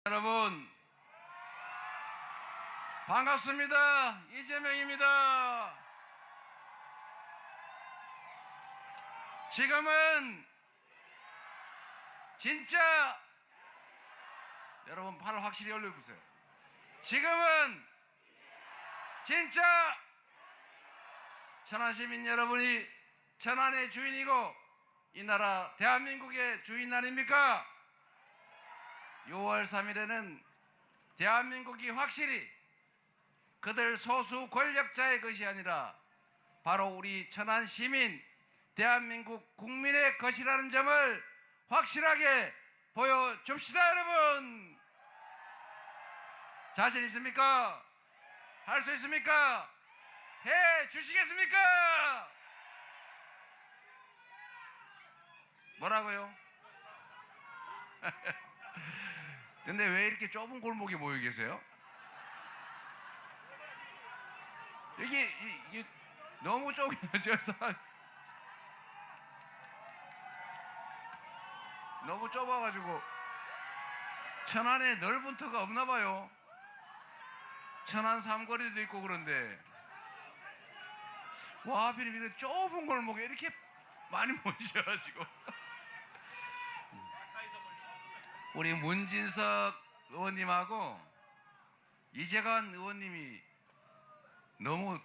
여러분 반갑습니다. 이재명입니다. 지금은 진짜 여러분 팔 확실히 올려보세요. 지금은 진짜 천안시민 여러분이 천안의 주인이고 이 나라 대한민국의 주인 아닙니까? 6월 3일에는 대한민국이 확실히 그들 소수 권력자의 것이 아니라 바로 우리 천안 시민, 대한민국 국민의 것이라는 점을 확실하게 보여줍시다. 여러분 자신 있습니까? 할 수 있습니까? 해 주시겠습니까? 뭐라고요? 근데 왜 이렇게 좁은 골목에 모여 계세요? 이게 너무 좁아져서 너무 좁아가지고 천안에 넓은 터가 없나 봐요. 천안 삼거리도 있고 그런데 와 하필 이렇게 좁은 골목에 이렇게 많이 모이셔가지고 우리 문진석 의원님하고 이재관 의원님이 너무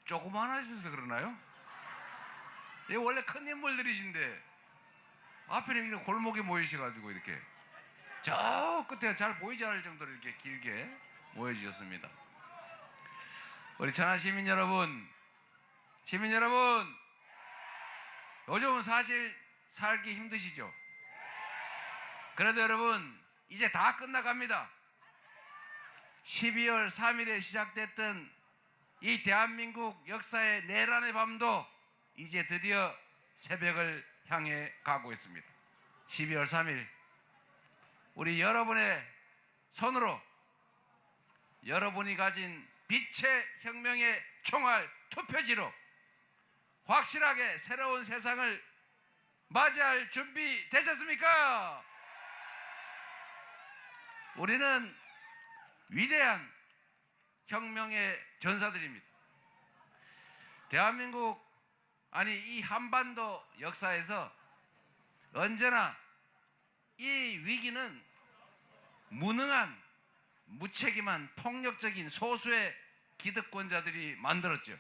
조그만하셔서 그러나요? 이 원래 큰 인물들이신데 하필이면 이런 골목에 모이셔가지고 이렇게 저 끝에 잘 보이지 않을 정도로 이렇게 길게 모여주셨습니다. 우리 천안 시민 여러분, 요즘은 사실 살기 힘드시죠? 그래도 여러분 이제 다 끝나갑니다. 12월 3일에 시작됐던 이 대한민국 역사의 내란의 밤도 이제 드디어 새벽을 향해 가고 있습니다. 12월 3일 우리 여러분의 손으로 여러분이 가진 빛의 혁명의 총알 투표지로 확실하게 새로운 세상을 맞이할 준비 되셨습니까? 우리는 위대한 혁명의 전사들입니다. 대한민국 아니 이 한반도 역사에서 언제나 이 위기는 무능한 무책임한 폭력적인 소수의 기득권자들이 만들었죠.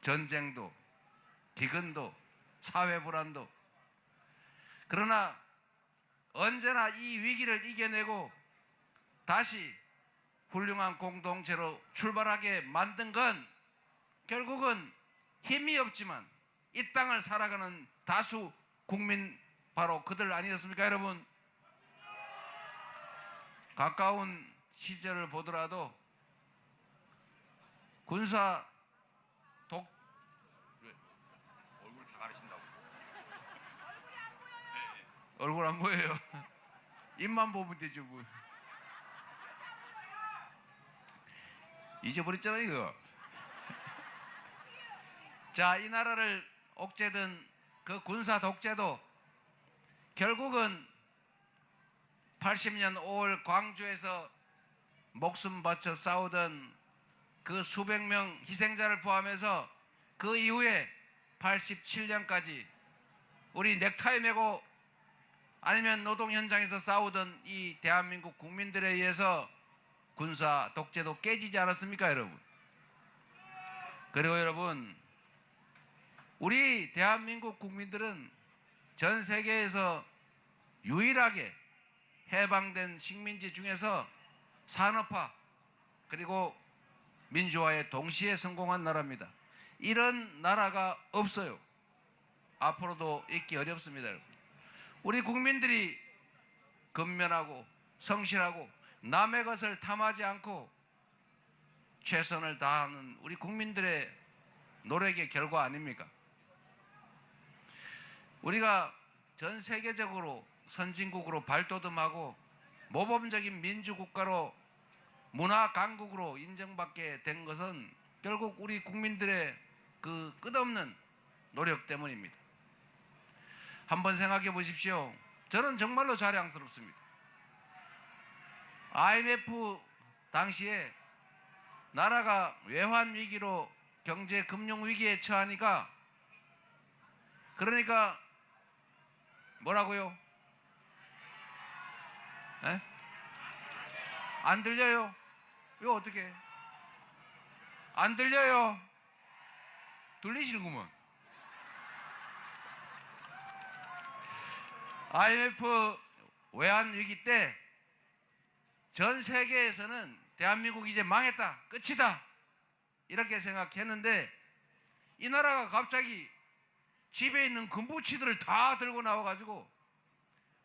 전쟁도 기근도 사회불안도. 그러나 언제나 이 위기를 이겨내고 다시 훌륭한 공동체로 출발하게 만든 건 결국은 힘이 없지만 이 땅을 살아가는 다수 국민 바로 그들 아니었습니까 여러분? 가까운 시절을 보더라도 군사 독 얼굴 다 가리신다고. 얼굴 안 보여요. 입만 보면 되죠 뭐. 잊어버렸잖아요 이거. 자, 이 나라를 옥죄던 그 군사 독재도 결국은 80년 5월 광주에서 목숨 바쳐 싸우던 그 수백 명 희생자를 포함해서 그 이후에 87년까지 우리 넥타이 메고 아니면 노동 현장에서 싸우던 이 대한민국 국민들에 의해서 군사 독재도 깨지지 않았습니까 여러분? 그리고 여러분 우리 대한민국 국민들은 전 세계에서 유일하게 해방된 식민지 중에서 산업화 그리고 민주화에 동시에 성공한 나라입니다. 이런 나라가 없어요. 앞으로도 있기 어렵습니다. 여러분. 우리 국민들이 근면하고 성실하고 남의 것을 탐하지 않고 최선을 다하는 우리 국민들의 노력의 결과 아닙니까? 우리가 전 세계적으로 선진국으로 발돋움하고 모범적인 민주국가로 문화 강국으로 인정받게 된 것은 결국 우리 국민들의 그 끝없는 노력 때문입니다. 한번 생각해 보십시오. 저는 정말로 자랑스럽습니다. IMF 당시에 나라가 외환 위기로 경제 금융 위기에 처하니까, 그러니까 뭐라고요? 에? 안 들려요? 이거 어떻게? 안 들려요? 들리시는구먼. IMF 외환 위기 때 전 세계에서는 대한민국 이제 망했다, 끝이다, 이렇게 생각했는데, 이 나라가 갑자기 집에 있는 금부치들을 다 들고 나와가지고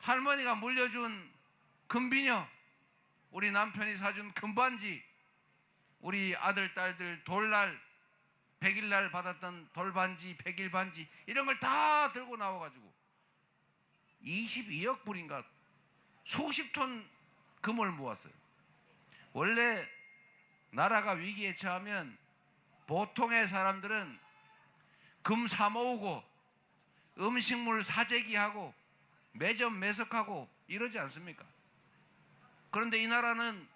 할머니가 물려준 금비녀, 우리 남편이 사준 금반지, 우리 아들 딸들 돌날 100일날 받았던 돌반지, 100일 반지, 이런 걸 다 들고 나와가지고 22억 불인가 수십 톤 금을 모았어요. 원래 나라가 위기에 처하면 보통의 사람들은 금 사 모으고 음식물 사재기하고 매점 매석하고 이러지 않습니까? 그런데 이 나라는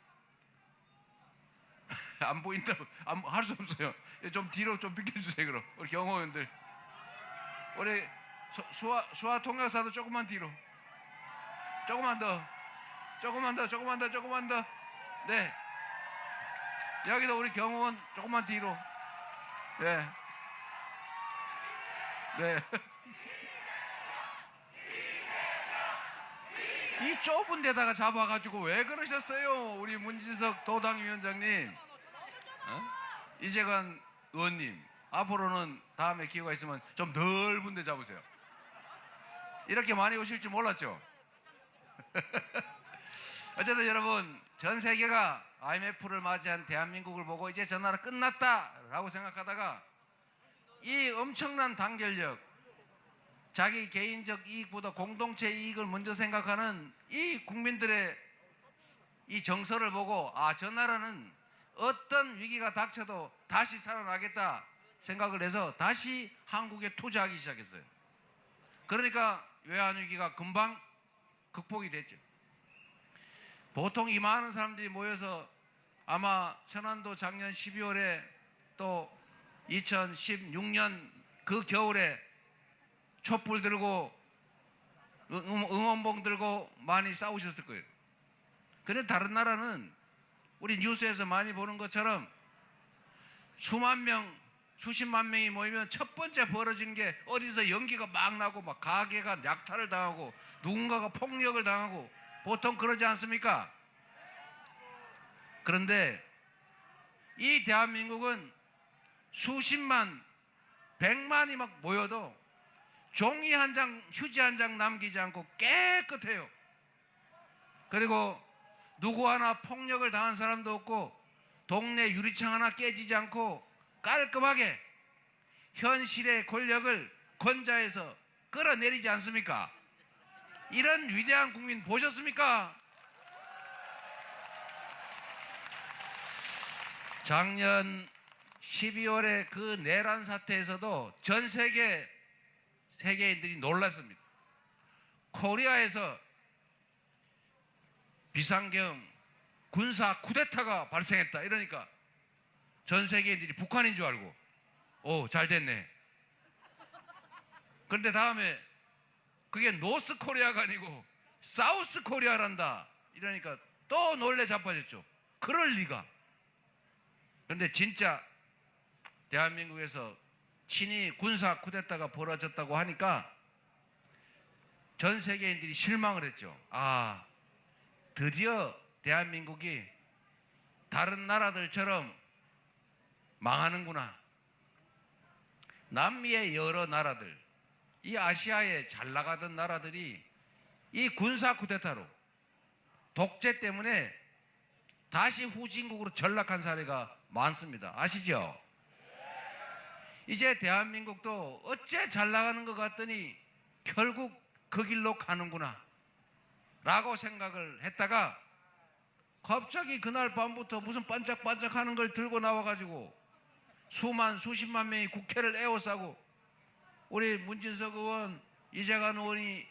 안 보인다고 할 수 없어요. 좀 뒤로 좀 비켜주세요. 그럼 우리 경호원들, 우리 수화 통역사도 조금만 뒤로, 조금만 더. 네, 여기도 우리 경호원 조금만 뒤로. 네, 네. 이 좁은 데다가 잡아가지고 왜 그러셨어요, 우리 문진석 도당위원장님, 이재관 의원님. 앞으로는 다음에 기회가 있으면 좀 넓은 데 잡으세요. 이렇게 많이 오실 줄 몰랐죠? 어쨌든 여러분, 전 세계가 IMF를 맞이한 대한민국을 보고 이제 저 나라 끝났다라고 생각하다가 이 엄청난 단결력, 자기 개인적 이익보다 공동체 이익을 먼저 생각하는 이 국민들의 이 정서를 보고, 아, 저 나라는 어떤 위기가 닥쳐도 다시 살아나겠다 생각을 해서 다시 한국에 투자하기 시작했어요. 그러니까 외환위기가 금방 극복이 됐죠. 보통 이 많은 사람들이 모여서 아마 천안도 작년 12월에 또 2016년 그 겨울에 촛불 들고 응원봉 들고 많이 싸우셨을 거예요. 그런데 다른 나라는 우리 뉴스에서 많이 보는 것처럼 수만 명, 수십만 명이 모이면 첫 번째 벌어지는 게 어디서 연기가 막 나고 막 가게가 약탈을 당하고 누군가가 폭력을 당하고 보통 그러지 않습니까? 그런데 이 대한민국은 수십만, 백만이 막 모여도 종이 한 장, 휴지 한 장 남기지 않고 깨끗해요. 그리고 누구 하나 폭력을 당한 사람도 없고 동네 유리창 하나 깨지지 않고 깔끔하게 현실의 권력을 권좌에서 끌어내리지 않습니까? 이런 위대한 국민 보셨습니까? 작년 12월에 그 내란 사태에서도 전 세계인들이 놀랐습니다. 코리아에서 비상경 군사 쿠데타가 발생했다 이러니까 전 세계인들이 북한인 줄 알고, 오, 잘 됐네. 그런데 다음에 그게 노스 코리아가 아니고 사우스 코리아란다 이러니까 또 놀래 자빠졌죠. 그럴 리가. 그런데 진짜 대한민국에서 친위 군사 쿠데타가 벌어졌다고 하니까 전 세계인들이 실망을 했죠. 아, 드디어 대한민국이 다른 나라들처럼 망하는구나. 남미의 여러 나라들, 이 아시아에 잘 나가던 나라들이 이 군사 쿠데타로, 독재 때문에 다시 후진국으로 전락한 사례가 많습니다. 아시죠? 이제 대한민국도 어째 잘 나가는 것 같더니 결국 그 길로 가는구나 라고 생각을 했다가 갑자기 그날 밤부터 무슨 반짝반짝 하는 걸 들고 나와가지고 수십만 명이 국회를 에워싸고 우리 문진석 의원, 이재관 의원이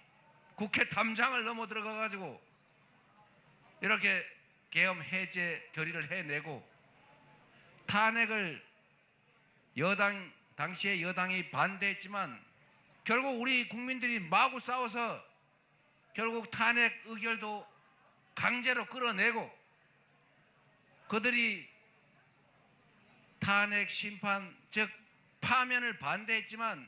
국회 담장을 넘어 들어가가지고 이렇게 계엄 해제 결의를 해내고 탄핵을 당시에 여당이 반대했지만 결국 우리 국민들이 마구 싸워서 결국 탄핵 의결도 강제로 끌어내고 그들이 탄핵 심판 즉 파면을 반대했지만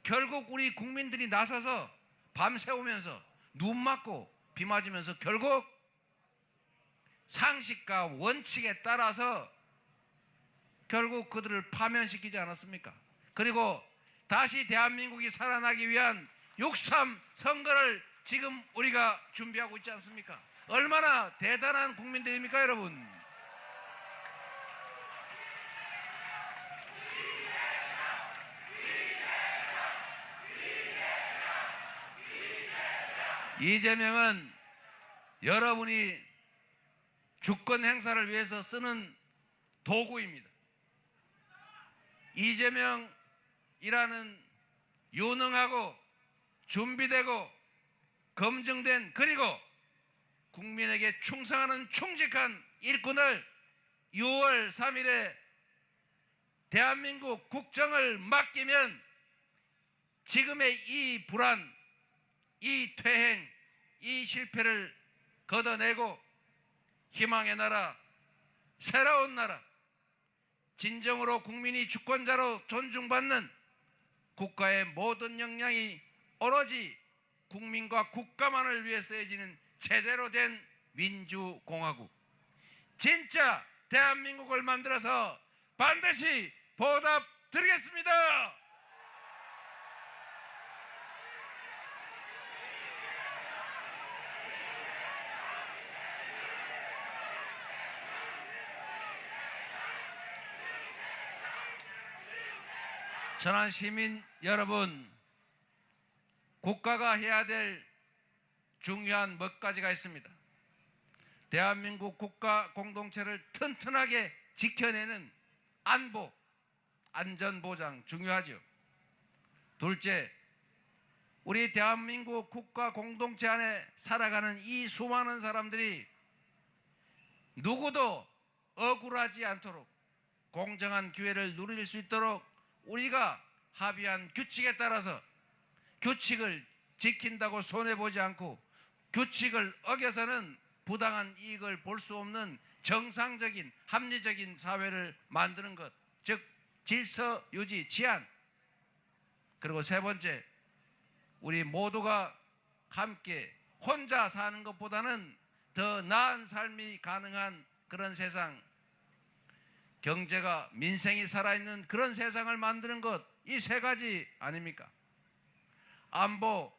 결국 우리 국민들이 나서서 밤새우면서 눈 맞고 비 맞으면서 결국 상식과 원칙에 따라서 결국 그들을 파면시키지 않았습니까? 그리고 다시 대한민국이 살아나기 위한 6.3 선거를 지금 우리가 준비하고 있지 않습니까? 얼마나 대단한 국민들입니까, 여러분? 이재명은 여러분이 주권 행사를 위해서 쓰는 도구입니다. 이재명이라는 유능하고 준비되고 검증된 그리고 국민에게 충성하는 충직한 일꾼을 6월 3일에 대한민국 국정을 맡기면 지금의 이 불안, 이 퇴행, 이 실패를 걷어내고 희망의 나라, 새로운 나라, 진정으로 국민이 주권자로 존중받는 국가의 모든 역량이 오로지 국민과 국가만을 위해 쓰여지는 제대로 된 민주공화국, 진짜 대한민국을 만들어서 반드시 보답드리겠습니다. 천안 시민 여러분, 국가가 해야 될 중요한 몇 가지가 있습니다. 대한민국 국가 공동체를 튼튼하게 지켜내는 안보, 안전보장 중요하죠. 둘째, 우리 대한민국 국가 공동체 안에 살아가는 이 수많은 사람들이 누구도 억울하지 않도록 공정한 기회를 누릴 수 있도록 우리가 합의한 규칙에 따라서 규칙을 지킨다고 손해보지 않고 규칙을 어겨서는 부당한 이익을 볼 수 없는 정상적인 합리적인 사회를 만드는 것, 즉 질서 유지, 치안. 그리고 세 번째, 우리 모두가 함께 혼자 사는 것보다는 더 나은 삶이 가능한 그런 세상, 경제가 민생이 살아있는 그런 세상을 만드는 것, 이 세 가지 아닙니까? 안보,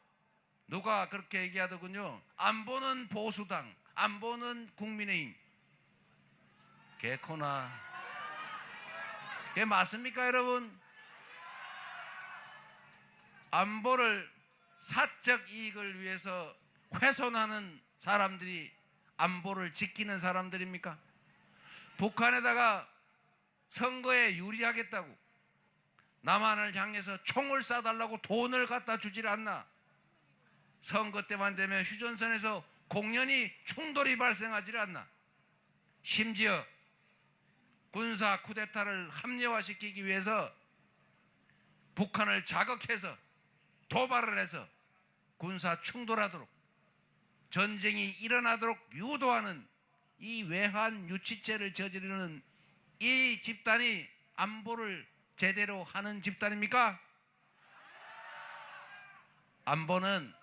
누가 그렇게 얘기하더군요. 안보는 보수당, 안보는 국민의힘. 개코나. 그게 맞습니까, 여러분? 안보를 사적 이익을 위해서 훼손하는 사람들이 안보를 지키는 사람들입니까? 북한에다가 선거에 유리하겠다고 남한을 향해서 총을 쏴달라고 돈을 갖다 주질 않나? 선거 때만 되면 휴전선에서 공연히 충돌이 발생하지 않나? 심지어 군사 쿠데타를 합리화시키기 위해서 북한을 자극해서 도발을 해서 군사 충돌하도록 전쟁이 일어나도록 유도하는 이 외환 유치죄를 저지르는 이 집단이 안보를 제대로 하는 집단입니까? 안보는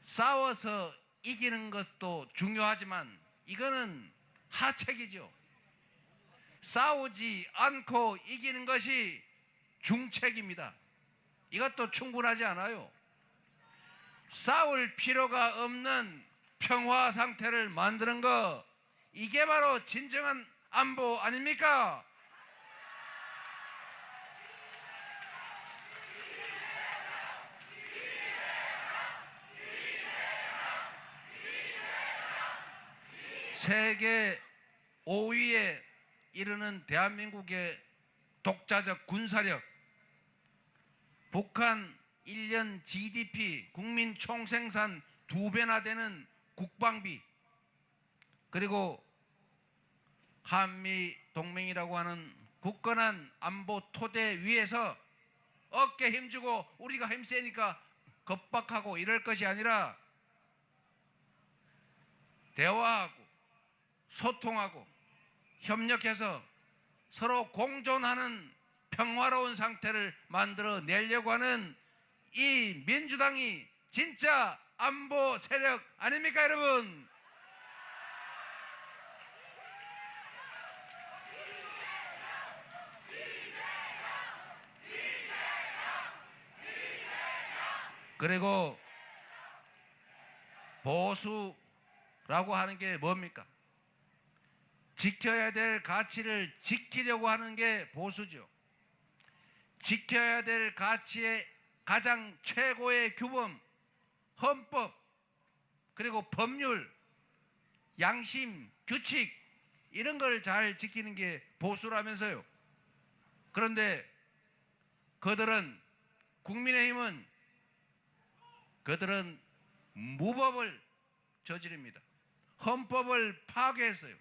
싸워서 이기는 것도 중요하지만 이거는 하책이죠. 싸우지 않고 이기는 것이 중책입니다. 이것도 충분하지 않아요. 싸울 필요가 없는 평화 상태를 만드는 거, 이게 바로 진정한 안보 아닙니까? 세계 5위에 이르는 대한민국의 독자적 군사력, 북한 1년 GDP 국민 총생산 2배나 되는 국방비, 그리고 한미 동맹이라고 하는 굳건한 안보 토대 위에서 어깨 힘주고 우리가 힘세니까 겁박하고 이럴 것이 아니라 대화하고 소통하고 협력해서 서로 공존하는 평화로운 상태를 만들어 내려고 하는 이 민주당이 진짜 안보 세력 아닙니까, 여러분? 그리고 보수라고 하는 게 뭡니까? 지켜야 될 가치를 지키려고 하는 게 보수죠. 지켜야 될 가치의 가장 최고의 규범, 헌법, 그리고 법률, 양심, 규칙 이런 걸 잘 지키는 게 보수라면서요. 그런데 국민의힘은 그들은 무법을 저지릅니다. 헌법을 파괴했어요.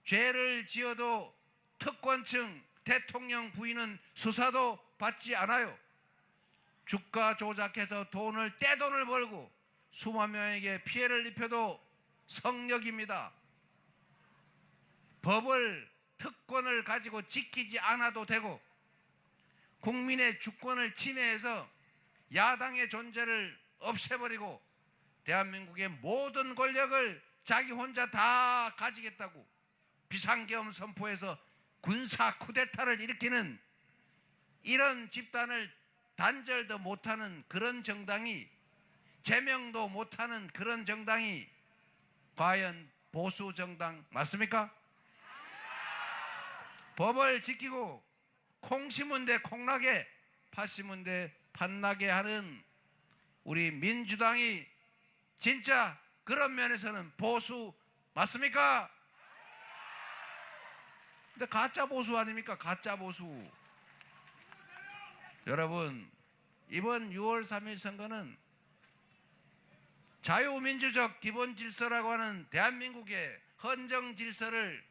죄를 지어도 특권층 대통령 부인은 수사도 받지 않아요. 주가 조작해서 떼돈을 벌고 수만 명에게 피해를 입혀도 성역입니다. 특권을 가지고 지키지 않아도 되고 국민의 주권을 침해해서 야당의 존재를 없애버리고 대한민국의 모든 권력을 자기 혼자 다 가지겠다고 비상계엄 선포해서 군사 쿠데타를 일으키는 이런 집단을 단절도 못하는 그런 정당이, 제명도 못하는 그런 정당이 과연 보수 정당 맞습니까? 법을 지키고 콩 심은 데 콩나게, 팥 심은 데 팥나게 하는 우리 민주당이 진짜 그런 면에서는 보수 맞습니까? 근데 가짜 보수 아닙니까? 가짜 보수. 여러분, 이번 6월 3일 선거는 자유민주적 기본 질서라고 하는 대한민국의 헌정 질서를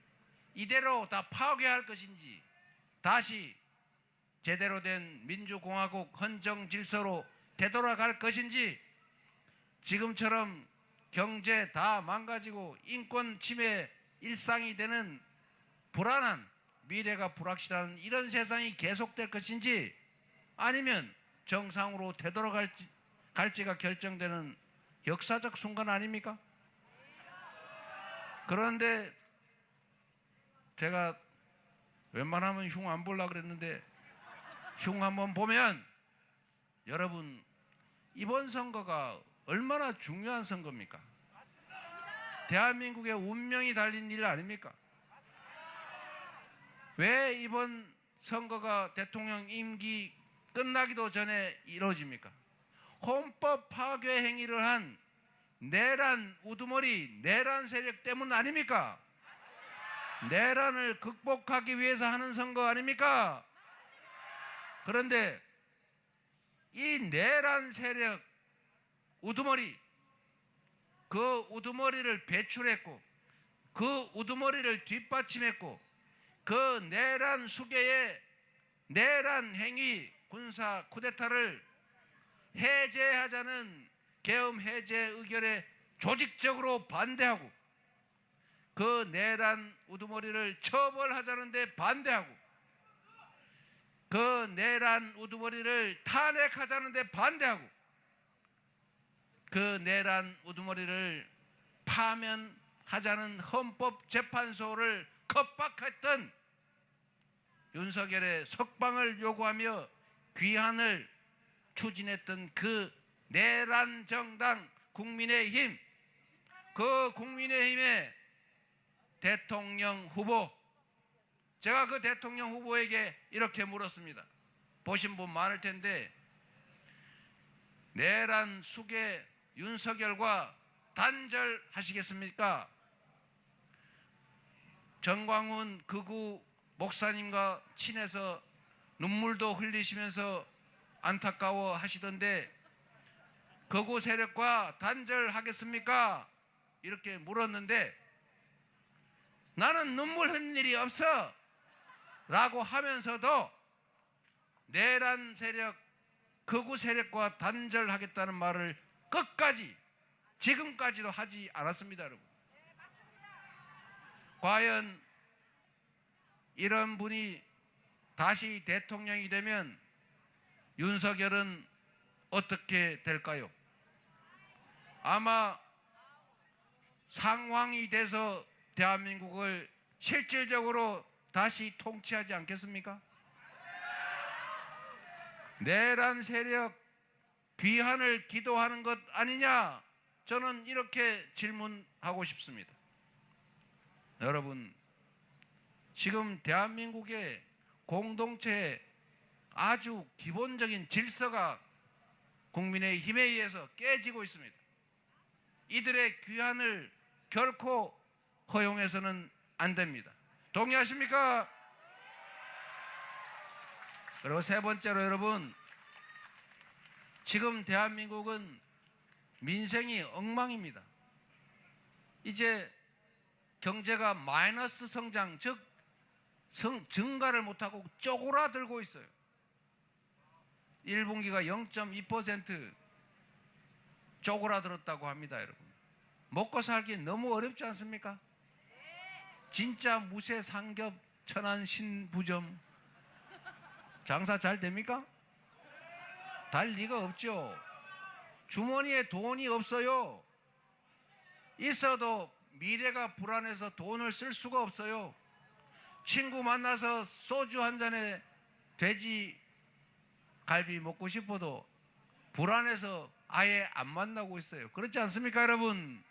이대로 다 파괴할 것인지, 다시 제대로 된 민주공화국 헌정 질서로 되돌아갈 것인지, 지금처럼 경제 다 망가지고 인권 침해 일상이 되는 불안한, 미래가 불확실한 이런 세상이 계속될 것인지, 아니면 정상으로 되돌아갈지가 결정되는 역사적 순간 아닙니까? 그런데 제가 웬만하면 흉 안 보려고 그랬는데 흉 한번 보면, 여러분, 이번 선거가 얼마나 중요한 선거입니까? 대한민국의 운명이 달린 일 아닙니까? 왜 이번 선거가 대통령 임기 끝나기도 전에 이루어집니까? 헌법 파괴 행위를 한 내란 우두머리, 내란 세력 때문 아닙니까? 내란을 극복하기 위해서 하는 선거 아닙니까? 그런데 이 내란 세력 우두머리, 그 우두머리를 배출했고 그 우두머리를 뒷받침했고 그 내란 수계의 내란 행위 군사 쿠데타를 해제하자는 계엄 해제 의결에 조직적으로 반대하고 그 내란 우두머리를 처벌하자는 데 반대하고 그 내란 우두머리를 탄핵하자는 데 반대하고 그 내란 우두머리를 파면하자는 헌법재판소를 겁박했던 윤석열의 석방을 요구하며 귀환을 추진했던 그 내란 정당 국민의힘, 그 국민의힘의 대통령 후보, 제가 그 대통령 후보에게 이렇게 물었습니다. 보신 분 많을 텐데, 내란 수계 윤석열과 단절하시겠습니까? 정광훈 극우 목사님과 친해서 눈물도 흘리시면서 안타까워 하시던데, 극우 세력과 단절하겠습니까? 이렇게 물었는데 나는 눈물 흘린 일이 없어 라고 하면서도 내란 세력, 극우 세력과 단절하겠다는 말을 끝까지 지금까지도 하지 않았습니다. 여러분, 과연 이런 분이 다시 대통령이 되면 윤석열은 어떻게 될까요? 아마 상황이 돼서 대한민국을 실질적으로 다시 통치하지 않겠습니까? 내란 세력 귀환을 기도하는 것 아니냐? 저는 이렇게 질문하고 싶습니다. 여러분, 지금 대한민국의 공동체의 아주 기본적인 질서가 국민의힘에 의해서 깨지고 있습니다. 이들의 귀환을 결코 허용해서는 안 됩니다. 동의하십니까? 그리고 세 번째로 여러분, 지금 대한민국은 민생이 엉망입니다. 이제 경제가 마이너스 성장, 즉 증가를 못하고 쪼그라들고 있어요. 1분기가 0.2% 쪼그라들었다고 합니다. 여러분, 먹고 살기 너무 어렵지 않습니까? 진짜 무쇠상겹 천안신부점 장사 잘 됩니까? 달 리가 없죠. 주머니에 돈이 없어요. 있어도 미래가 불안해서 돈을 쓸 수가 없어요. 친구 만나서 소주 한 잔에 돼지 갈비 먹고 싶어도 불안해서 아예 안 만나고 있어요. 그렇지 않습니까, 여러분?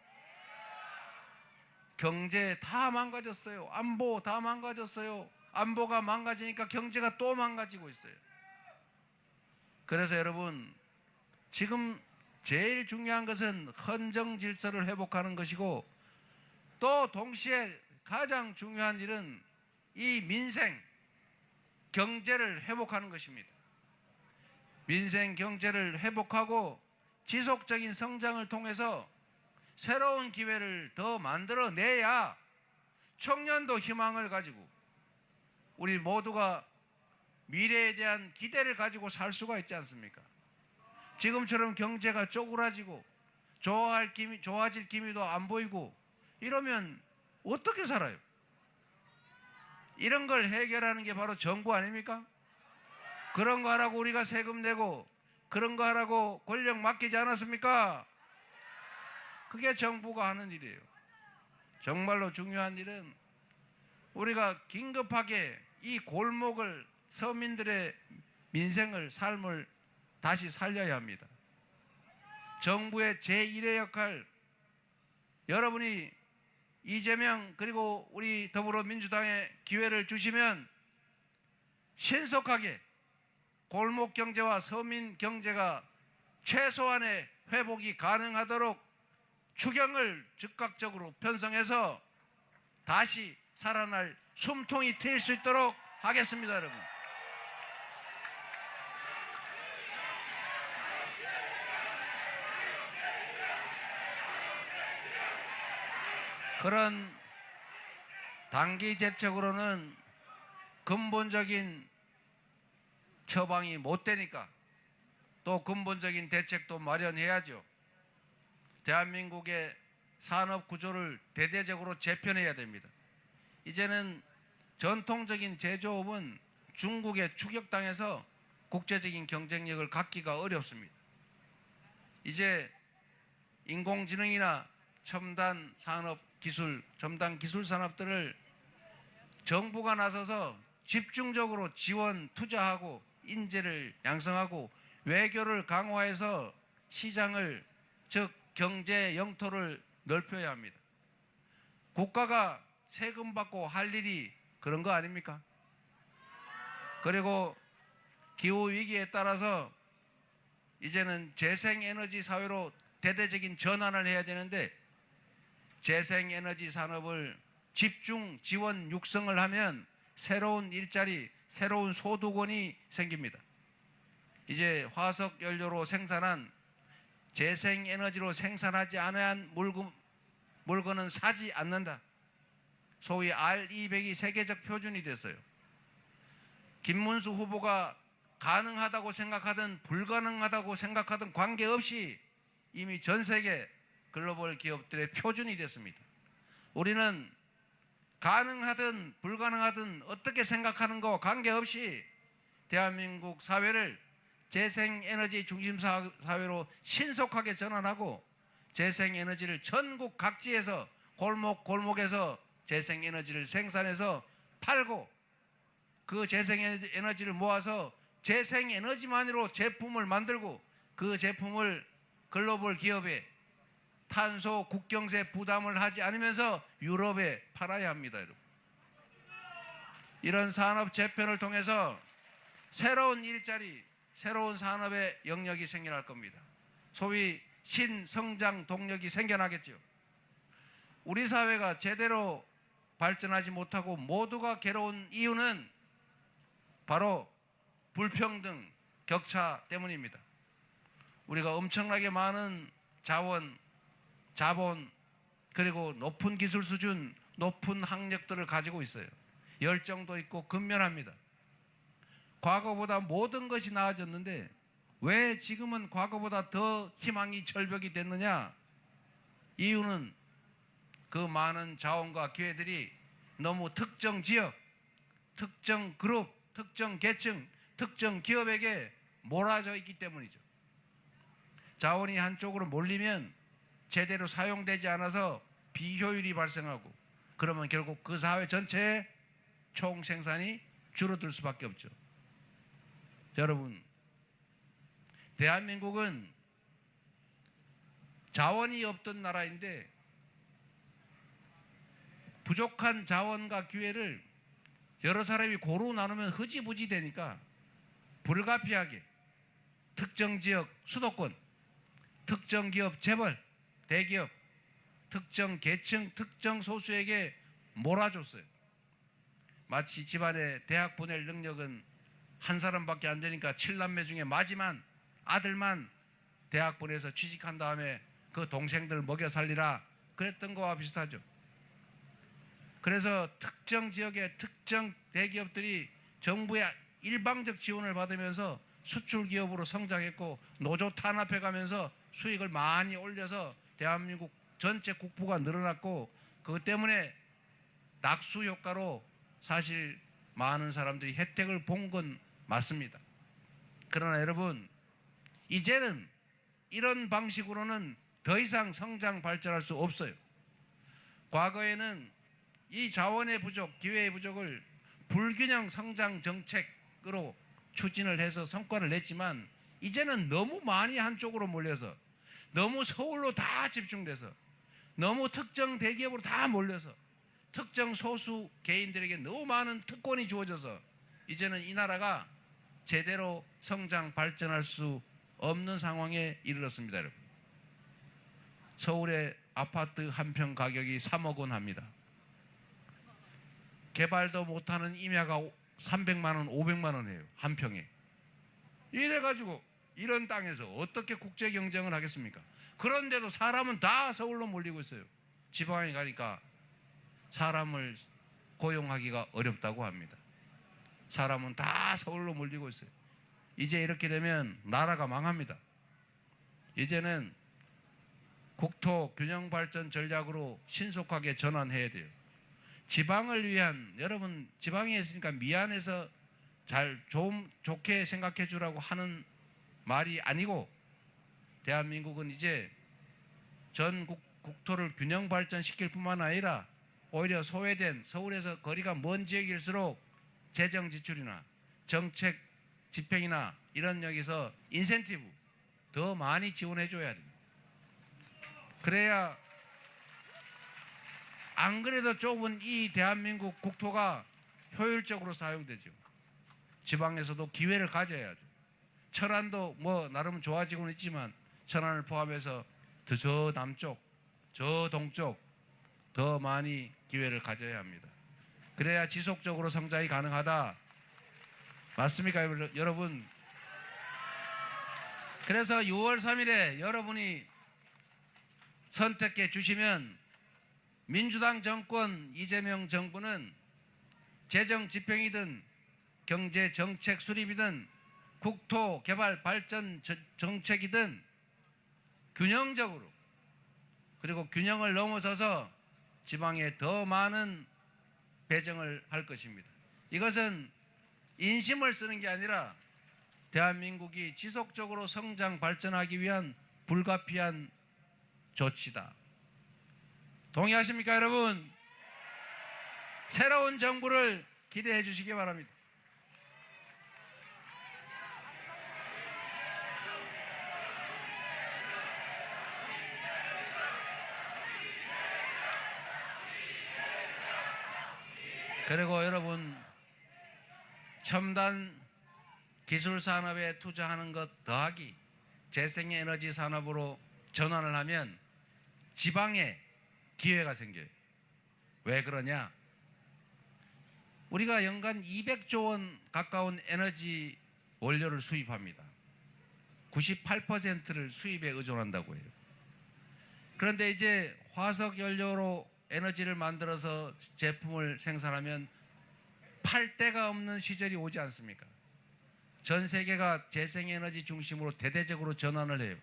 경제 다 망가졌어요. 안보 다 망가졌어요. 안보가 망가지니까 경제가 또 망가지고 있어요. 그래서 여러분, 지금 제일 중요한 것은 헌정 질서를 회복하는 것이고, 또 동시에 가장 중요한 일은 이 민생, 경제를 회복하는 것입니다. 민생 경제를 회복하고 지속적인 성장을 통해서 새로운 기회를 더 만들어내야 청년도 희망을 가지고 우리 모두가 미래에 대한 기대를 가지고 살 수가 있지 않습니까? 지금처럼 경제가 쪼그라지고 좋아질 기미도 안 보이고 이러면 어떻게 살아요? 이런 걸 해결하는 게 바로 정부 아닙니까? 그런 거 하라고 우리가 세금 내고 그런 거 하라고 권력 맡기지 않았습니까? 그게 정부가 하는 일이에요. 정말로 중요한 일은 우리가 긴급하게 이 골목을, 서민들의 민생을, 삶을 다시 살려야 합니다. 정부의 제1의 역할, 여러분이 이재명 그리고 우리 더불어민주당에 기회를 주시면 신속하게 골목 경제와 서민 경제가 최소한의 회복이 가능하도록 추경을 즉각적으로 편성해서 다시 살아날 숨통이 트일 수 있도록 하겠습니다, 여러분. 그런 단기 대책으로는 근본적인 처방이 못 되니까 또 근본적인 대책도 마련해야죠. 대한민국의 산업 구조를 대대적으로 재편해야 됩니다. 이제는 전통적인 제조업은 중국에 추격당해서 국제적인 경쟁력을 갖기가 어렵습니다. 이제 인공지능이나 첨단 산업 기술, 첨단 기술 산업들을 정부가 나서서 집중적으로 지원, 투자하고 인재를 양성하고 외교를 강화해서 시장을, 즉 경제 영토를 넓혀야 합니다. 국가가 세금 받고 할 일이 그런 거 아닙니까? 그리고 기후위기에 따라서 이제는 재생에너지 사회로 대대적인 전환을 해야 되는데 재생에너지 산업을 집중 지원 육성을 하면 새로운 일자리, 새로운 소득원이 생깁니다. 이제 화석 연료로 생산한 재생에너지로 생산하지 않은 물건은 사지 않는다. 소위 R200이 세계적 표준이 됐어요. 김문수 후보가 가능하다고 생각하든 불가능하다고 생각하든 관계없이 이미 전 세계 글로벌 기업들의 표준이 됐습니다. 우리는 가능하든 불가능하든 어떻게 생각하는 거 관계없이 대한민국 사회를 재생에너지 중심 사회로 신속하게 전환하고 재생에너지를 전국 각지에서 골목골목에서 재생에너지를 생산해서 팔고 그 재생에너지를 모아서 재생에너지만으로 제품을 만들고 그 제품을 글로벌 기업에 탄소 국경세 부담을 하지 않으면서 유럽에 팔아야 합니다, 여러분. 이런 산업 재편을 통해서 새로운 일자리, 새로운 산업의 영역이 생겨날 겁니다. 소위 신성장 동력이 생겨나겠죠. 우리 사회가 제대로 발전하지 못하고 모두가 괴로운 이유는 바로 불평등, 격차 때문입니다. 우리가 엄청나게 많은 자원, 자본, 그리고 높은 기술 수준, 높은 학력들을 가지고 있어요. 열정도 있고 근면합니다. 과거보다 모든 것이 나아졌는데 왜 지금은 과거보다 더 희망이 절벽이 됐느냐? 이유는 그 많은 자원과 기회들이 너무 특정 지역, 특정 그룹, 특정 계층, 특정 기업에게 몰아져 있기 때문이죠. 자원이 한쪽으로 몰리면 제대로 사용되지 않아서 비효율이 발생하고 그러면 결국 그 사회 전체의 총 생산이 줄어들 수밖에 없죠. 여러분, 대한민국은 자원이 없던 나라인데 부족한 자원과 기회를 여러 사람이 고루 나누면 흐지부지 되니까 불가피하게 특정 지역 수도권, 특정 기업 재벌, 대기업, 특정 계층, 특정 소수에게 몰아줬어요. 마치 집안에 대학 보낼 능력은 한 사람밖에 안 되니까 7남매 중에 마지막 아들만 대학 보내서 취직한 다음에 그 동생들 먹여 살리라 그랬던 거와 비슷하죠. 그래서 특정 지역의 특정 대기업들이 정부의 일방적 지원을 받으면서 수출 기업으로 성장했고 노조 탄압해 가면서 수익을 많이 올려서 대한민국 전체 국부가 늘어났고 그것 때문에 낙수 효과로 사실 많은 사람들이 혜택을 본 건 맞습니다. 그러나 여러분, 이제는 이런 방식으로는 더 이상 성장 발전할 수 없어요. 과거에는 이 자원의 부족, 기회의 부족을 불균형 성장 정책으로 추진을 해서 성과를 냈지만 이제는 너무 많이 한쪽으로 몰려서 너무 서울로 다 집중돼서 너무 특정 대기업으로 다 몰려서 특정 소수 개인들에게 너무 많은 특권이 주어져서 이제는 이 나라가 제대로 성장 발전할 수 없는 상황에 이르렀습니다. 여러분. 서울의 아파트 한 평 가격이 3억 원 합니다. 개발도 못하는 임야가 300만 원, 500만 원 해요. 한 평에. 이래가지고 이런 땅에서 어떻게 국제 경쟁을 하겠습니까? 그런데도 사람은 다 서울로 몰리고 있어요. 지방에 가니까 사람을 고용하기가 어렵다고 합니다. 사람은 다 서울로 몰리고 있어요. 이제 이렇게 되면 나라가 망합니다. 이제는 국토 균형 발전 전략으로 신속하게 전환해야 돼요. 지방을 위한, 여러분 지방에 있으니까 미안해서 좋게 생각해 주라고 하는 말이 아니고 대한민국은 이제 전 국토를 균형 발전시킬 뿐만 아니라 오히려 소외된 서울에서 거리가 먼 지역일수록 재정 지출이나 정책 집행이나 이런 역에서 인센티브 더 많이 지원해 줘야 됩니다. 그래야 안 그래도 좁은 이 대한민국 국토가 효율적으로 사용되죠. 지방에서도 기회를 가져야죠. 천안도 뭐 나름 좋아지고는 있지만 천안을 포함해서 저 남쪽, 저 동쪽 더 많이 기회를 가져야 합니다. 그래야 지속적으로 성장이 가능하다. 맞습니까, 여러분? 그래서 6월 3일에 여러분이 선택해 주시면 민주당 정권 이재명 정부는 재정 집행이든 경제 정책 수립이든 국토 개발 발전 정책이든 균형적으로, 그리고 균형을 넘어서서 지방에 더 많은 배정을 할 것입니다. 이것은 인심을 쓰는 게 아니라 대한민국이 지속적으로 성장 발전하기 위한 불가피한 조치다. 동의하십니까, 여러분? 새로운 정부를 기대해 주시기 바랍니다. 그리고 여러분, 첨단 기술 산업에 투자하는 것 더하기 재생에너지 산업으로 전환을 하면 지방에 기회가 생겨요. 왜 그러냐? 우리가 연간 200조 원 가까운 에너지 원료를 수입합니다. 98%를 수입에 의존한다고 해요. 그런데 이제 화석 연료로 에너지를 만들어서 제품을 생산하면 팔 데가 없는 시절이 오지 않습니까? 전 세계가 재생에너지 중심으로 대대적으로 전환을 해요.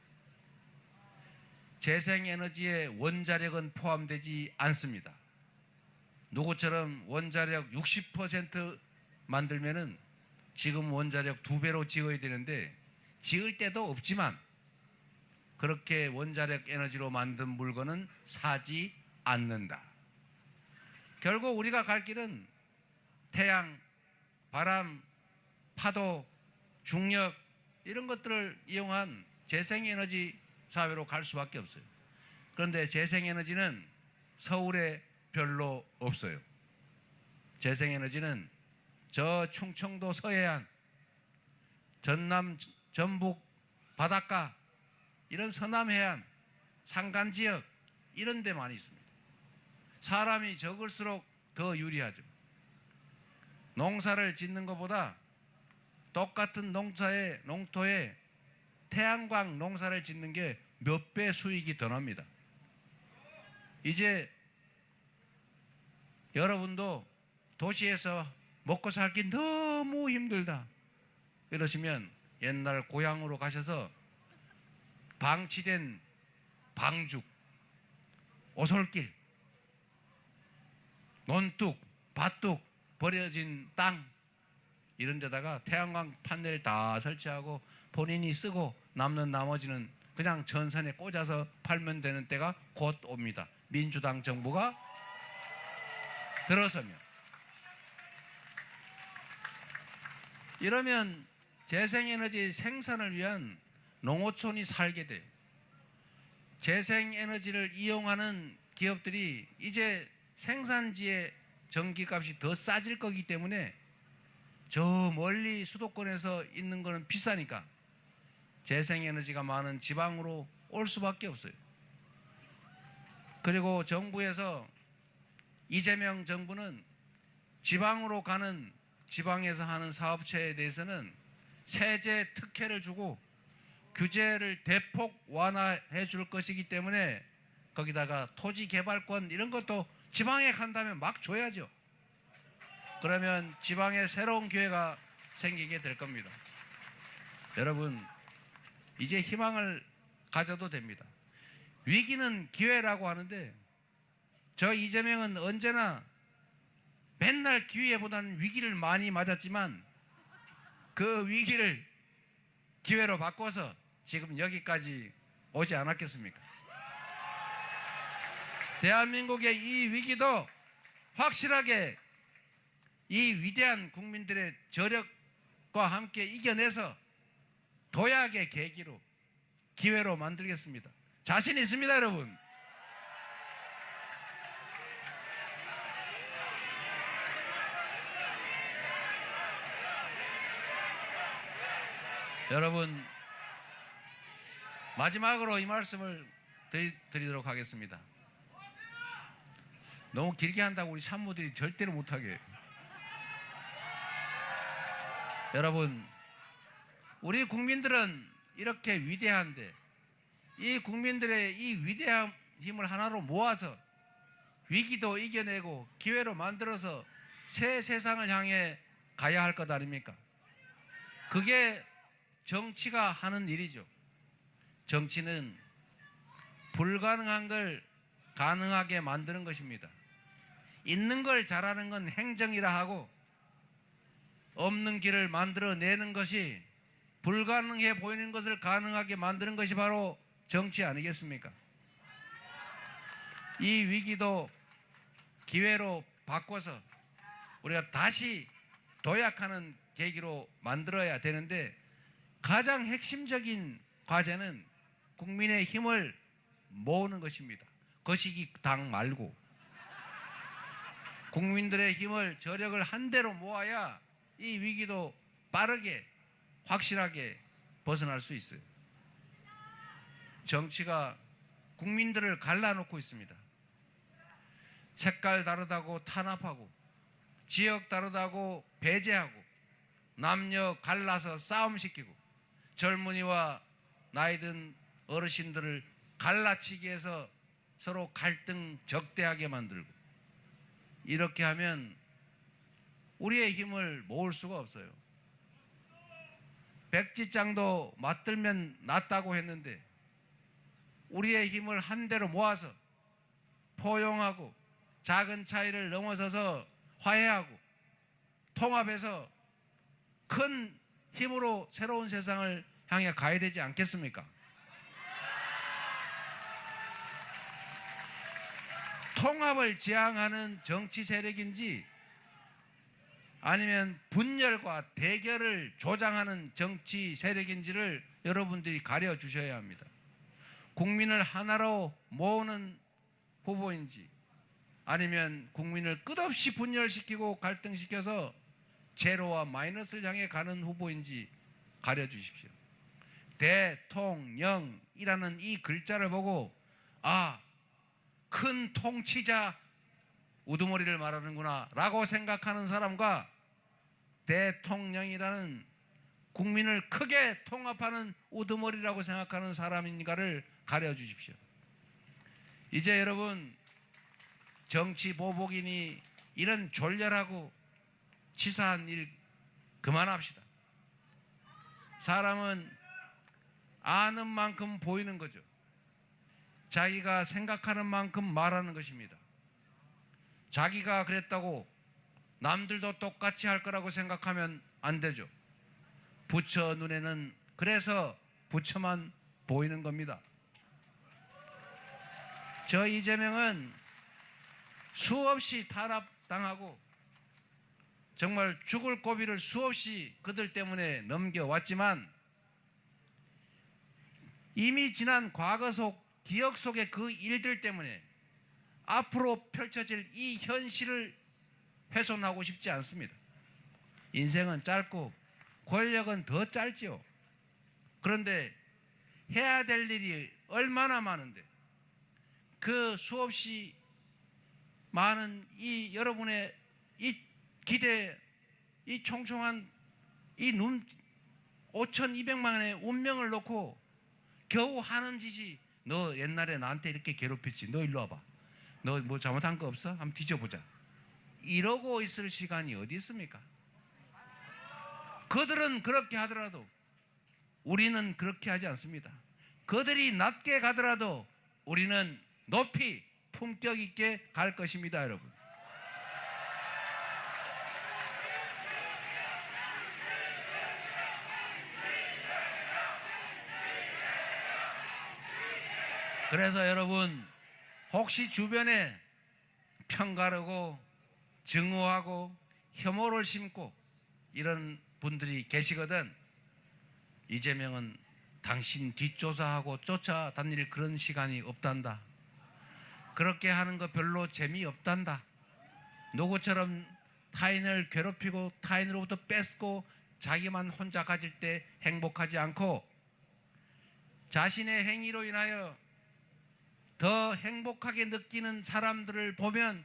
재생에너지에 원자력은 포함되지 않습니다. 누구처럼 원자력 60% 만들면은 지금 원자력 2배로 지어야 되는데 지을 데도 없지만 그렇게 원자력 에너지로 만든 물건은 사지 않는다. 결국 우리가 갈 길은 태양, 바람, 파도, 중력 이런 것들을 이용한 재생에너지 사회로 갈 수밖에 없어요. 그런데 재생에너지는 서울에 별로 없어요. 재생에너지는 저 충청도 서해안, 전남, 전북 바닷가, 이런 서남해안, 산간지역 이런 데 많이 있습니다. 사람이 적을수록 더 유리하죠. 농사를 짓는 것보다 똑같은 농토에 태양광 농사를 짓는 게 몇 배 수익이 더 납니다. 이제 여러분도 도시에서 먹고 살기 너무 힘들다 이러시면 옛날 고향으로 가셔서 방치된 방죽, 오솔길, 논둑, 밭둑, 버려진 땅 이런 데다가 태양광 판넬 다 설치하고 본인이 쓰고 남는 나머지는 그냥 전선에 꽂아서 팔면 되는 때가 곧 옵니다. 민주당 정부가 들어서면. 이러면 재생에너지 생산을 위한 농어촌이 살게 돼요. 재생에너지를 이용하는 기업들이 이제 생산지의 전기값이 더 싸질 거기 때문에 저 멀리 수도권에서 있는 거는 비싸니까 재생에너지가 많은 지방으로 올 수밖에 없어요. 그리고 정부에서 이재명 정부는 지방으로 가는, 지방에서 하는 사업체에 대해서는 세제 특혜를 주고 규제를 대폭 완화해 줄 것이기 때문에 거기다가 토지 개발권 이런 것도 지방에 간다면 막 줘야죠. 그러면 지방에 새로운 기회가 생기게 될 겁니다. 여러분, 이제 희망을 가져도 됩니다. 위기는 기회라고 하는데 저 이재명은 언제나 맨날 기회보다는 위기를 많이 맞았지만 그 위기를 기회로 바꿔서 지금 여기까지 오지 않았겠습니까? 대한민국의 이 위기도 확실하게 이 위대한 국민들의 저력과 함께 이겨내서 도약의 계기로, 기회로 만들겠습니다. 자신 있습니다, 여러분. 여러분, 마지막으로 이 말씀을 드리도록 하겠습니다. 너무 길게 한다고 우리 참모들이 절대로 못하게. 여러분, 우리 국민들은 이렇게 위대한데 이 국민들의 이 위대한 힘을 하나로 모아서 위기도 이겨내고 기회로 만들어서 새 세상을 향해 가야 할 것 아닙니까? 그게 정치가 하는 일이죠. 정치는 불가능한 걸 가능하게 만드는 것입니다. 있는 걸 잘하는 건 행정이라 하고 없는 길을 만들어내는 것이, 불가능해 보이는 것을 가능하게 만드는 것이 바로 정치 아니겠습니까? 이 위기도 기회로 바꿔서 우리가 다시 도약하는 계기로 만들어야 되는데, 가장 핵심적인 과제는 국민의 힘을 모으는 것입니다. 거시기 당 말고 국민들의 힘을, 저력을 한데로 모아야 이 위기도 빠르게 확실하게 벗어날 수 있어요. 정치가 국민들을 갈라놓고 있습니다. 색깔 다르다고 탄압하고, 지역 다르다고 배제하고, 남녀 갈라서 싸움시키고, 젊은이와 나이든 어르신들을 갈라치기 해서 서로 갈등 적대하게 만들고, 이렇게 하면 우리의 힘을 모을 수가 없어요. 백지장도 맞들면 낫다고 했는데, 우리의 힘을 한데로 모아서 포용하고 작은 차이를 넘어서서 화해하고 통합해서 큰 힘으로 새로운 세상을 향해 가야 되지 않겠습니까? 통합을 지향하는 정치 세력인지 아니면 분열과 대결을 조장하는 정치 세력인지를 여러분들이 가려주셔야 합니다. 국민을 하나로 모으는 후보인지 아니면 국민을 끝없이 분열시키고 갈등시켜서 제로와 마이너스를 향해 가는 후보인지 가려주십시오. 대통령이라는 이 글자를 보고, 아, 큰 통치자 우두머리를 말하는구나 라고 생각하는 사람과 대통령이라는 국민을 크게 통합하는 우두머리라고 생각하는 사람인가를 가려주십시오. 이제 여러분, 정치 보복이니 이런 졸렬하고 치사한 일 그만합시다. 사람은 아는 만큼 보이는 거죠. 자기가 생각하는 만큼 말하는 것입니다. 자기가 그랬다고 남들도 똑같이 할 거라고 생각하면 안 되죠. 부처 눈에는 그래서 부처만 보이는 겁니다. 저 이재명은 수없이 탄압당하고 정말 죽을 고비를 수없이 그들 때문에 넘겨왔지만, 이미 지난 과거 속 기억 속의 그 일들 때문에 앞으로 펼쳐질 이 현실을 훼손하고 싶지 않습니다. 인생은 짧고 권력은 더 짧지요. 그런데 해야 될 일이 얼마나 많은데, 그 수없이 많은 이 여러분의 이 기대, 이 총총한 이 5,200만의 운명을 놓고 겨우 하는 짓이, 너 옛날에 나한테 이렇게 괴롭혔지, 너 일로 와봐, 너 뭐 잘못한 거 없어? 한번 뒤져보자, 이러고 있을 시간이 어디 있습니까? 그들은 그렇게 하더라도 우리는 그렇게 하지 않습니다. 그들이 낮게 가더라도 우리는 높이 품격 있게 갈 것입니다, 여러분. 그래서 여러분, 혹시 주변에 편가르고 증오하고 혐오를 심고 이런 분들이 계시거든, 이재명은 당신 뒷조사하고 쫓아다닐 그런 시간이 없단다. 그렇게 하는 거 별로 재미없단다. 누구처럼 타인을 괴롭히고 타인으로부터 뺏고 자기만 혼자 가질 때 행복하지 않고 자신의 행위로 인하여 더 행복하게 느끼는 사람들을 보면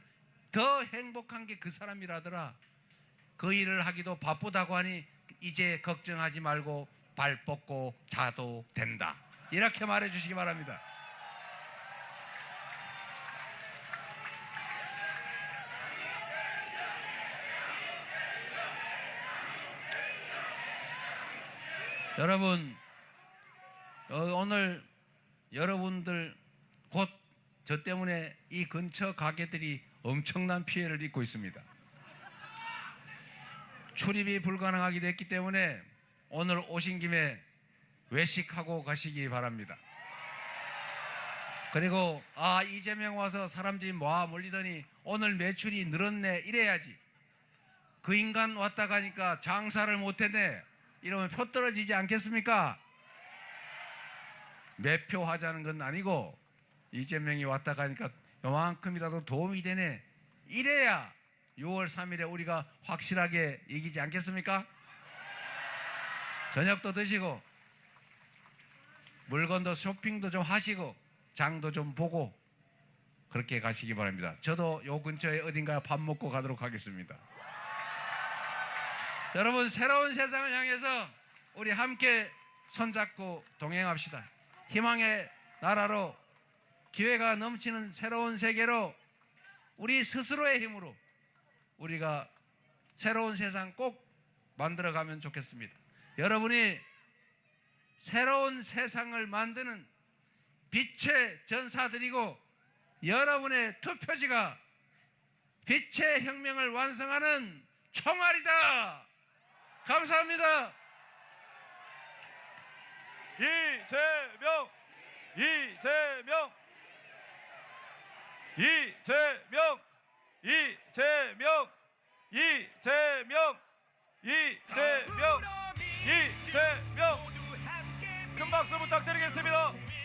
더 행복한 게 그 사람이라더라. 그 일을 하기도 바쁘다고 하니 이제 걱정하지 말고 발 뻗고 자도 된다. 이렇게 말해 주시기 바랍니다. 여러분, 오늘 여러분들 곧 저 때문에 이 근처 가게들이 엄청난 피해를 입고 있습니다. 출입이 불가능하게 됐기 때문에 오늘 오신 김에 외식하고 가시기 바랍니다. 그리고 이재명 와서 사람들이 모아 몰리더니 오늘 매출이 늘었네 이래야지. 그 인간 왔다 가니까 장사를 못했네 이러면 표 떨어지지 않겠습니까? 매표하자는 건 아니고 이재명이 왔다 가니까 요만큼이라도 도움이 되네 이래야 6월 3일에 우리가 확실하게 이기지 않겠습니까? 저녁도 드시고 물건도 쇼핑도 좀 하시고 장도 좀 보고 그렇게 가시기 바랍니다. 저도 요 근처에 어딘가 밥 먹고 가도록 하겠습니다. 여러분, 새로운 세상을 향해서 우리 함께 손잡고 동행합시다. 희망의 나라로, 기회가 넘치는 새로운 세계로 우리 스스로의 힘으로 우리가 새로운 세상 꼭 만들어가면 좋겠습니다. 여러분이 새로운 세상을 만드는 빛의 전사들이고 여러분의 투표지가 빛의 혁명을 완성하는 총알이다. 감사합니다. 이재명! 이재명! 이재명! 이재명! 이재명! 이재명! 이재명! 큰 박수 부탁드리겠습니다.